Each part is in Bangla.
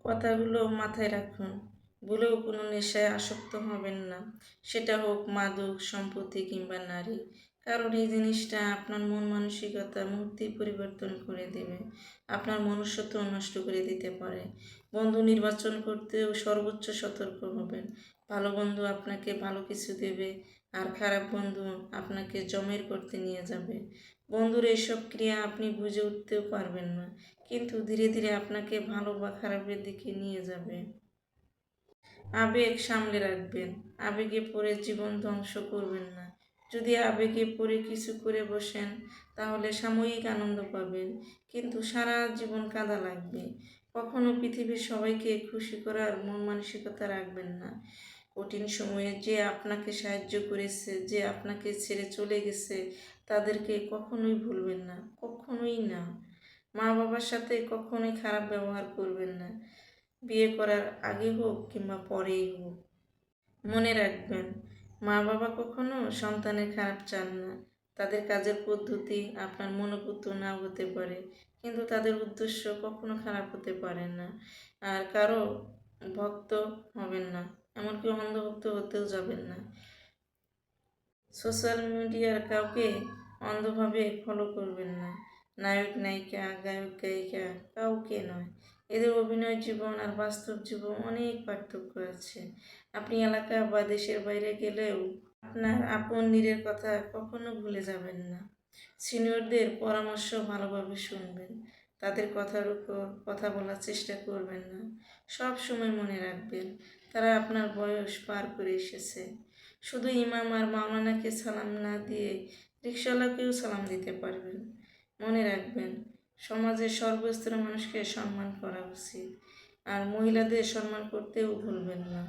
কথাগুলো মাথায় রাখুন। ভুলেও কোনো নেশায় আসক্ত হবেন না, সেটা হোক মাদক, সম্পত্তি কিংবা নারী। কারণ এই জিনিসটা আপনার মন মানসিকতা মুহূর্তেই পরিবর্তন করে দেবে, আপনার মনুষ্যত্ব নষ্ট করে দিতে পারে। বন্ধু নির্বাচন করতেও সর্বোচ্চ সতর্ক হবেন। ভালো বন্ধু আপনাকে ভালো কিছু দেবে, আর খারাপ বন্ধু আপনাকে জমের করতে নিয়ে যাবে। বন্ধুর এইসব ক্রিয়া আপনি বুঝে উঠতেও পারবেন না, কিন্তু ধীরে ধীরে আপনাকে ভালো বা খারাপের দিকে নিয়ে যাবে। আবেগ সামলে রাখবেন, আবেগে পড়ে জীবন ধ্বংস করবেন না। যদি আবেগে পড়ে কিছু করে বসেন, তাহলে সাময়িক আনন্দ পাবেন, কিন্তু সারা জীবন কাঁদা লাগবে। কখনো পৃথিবীর সবাইকে খুশি করার মন মানসিকতা রাখবেন না। কঠিন সময়ে যে আপনাকে সাহায্য করেছে, যে আপনাকে ছেড়ে চলে গেছে, তাদেরকে কখনোই ভুলবেন না, কখনোই না। মা বাবার সাথে কখনোই খারাপ ব্যবহার করবেন না, বিয়ে করার আগে হোক কিংবা পরেই হোক। মনে রাখবেন, মা বাবা কখনো সন্তানের খারাপ চান না। তাদের কাজের পদ্ধতি আপনার মনোপুত নাও হতে পারে, কিন্তু তাদের উদ্দেশ্য কখনো খারাপ হতে পারে না। আর কারো ভক্ত হবেন না, এমনকি অন্ধভক্ত হতেও যাবেন না। সোশ্যাল মিডিয়ার কাউকে অন্ধভাবে ফলো করবেন না। নায়ক নায়িকা, গায়ক গায়িকা, কাউকে নয়। এদের অভিনয় জীবন আর বাস্তব জীবন অনেক পার্থক্য আছে। আপনি এলাকা বা দেশের বাইরে গেলেও আপনার আপন নিজের কথা কখনো ভুলে যাবেন না। সিনিয়রদের পরামর্শ ভালোভাবে শুনবেন, তাদের কথার উপর কথা বলার চেষ্টা করবেন না। সব সময় মনে রাখবেন, তারা আপনার বয়স পার করে এসেছে। শুধু ইমাম আর মাওলানাকে সালাম না দিয়ে রিকশাওয়ালাকেও সালাম দিতে পারবেন। মনে রাখবেন, সমাজের সর্বস্তরের মানুষকে সম্মান করা উচিত, আর মহিলাদের সম্মান করতেও ভুলবেন না।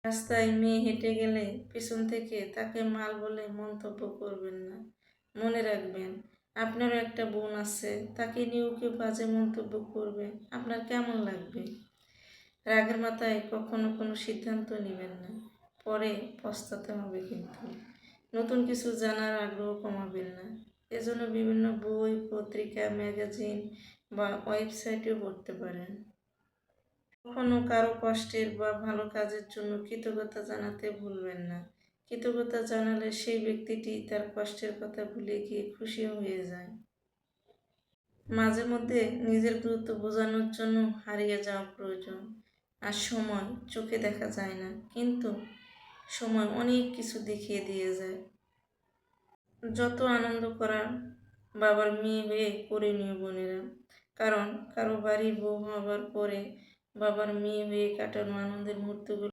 রাস্তায় মেয়ে হেঁটে গেলে পেছন থেকে তাকে মাল বলে মন্তব্য করবেন না। মনে রাখবেন, আপনারও একটা বোন আছে, তাকে নিয়েও কেউ বাজে মন্তব্য করবে, আপনার কেমন লাগবে? রাগের মাথায় কখনো কোনো সিদ্ধান্ত নেবেন না, পরে পস্তাতে হবে। কিন্তু নতুন কিছু জানার আগ্রহ কমাবেন না। এজন্য বিভিন্ন বই, পত্রিকা, ম্যাগাজিন বা ওয়েবসাইটেও পড়তে পারেন। কখনো কারো কষ্টের বা ভালো কাজের জন্য কৃতজ্ঞতা জানাতে ভুলবেন না। কৃতজ্ঞতা জানালে সেই ব্যক্তিটি তার কষ্টের কথা ভুলে গিয়ে খুশি হয়ে যায়। মাঝে মধ্যে নিজের গুরুত্ব বোঝানোর জন্য হারিয়ে যাওয়া প্রয়োজন। আর সময় চোখে দেখা যায় না, কিন্তু সময় অনেক কিছু দেখিয়ে দিয়ে যায়। যত আনন্দ করার বাবার মেয়ে হয়ে করে নিও বোনেরা, কারণ কারো বাড়ির বউ হবার পরে বাবার মেয়ে হয়ে কাটানো আনন্দের মুহূর্তগুলো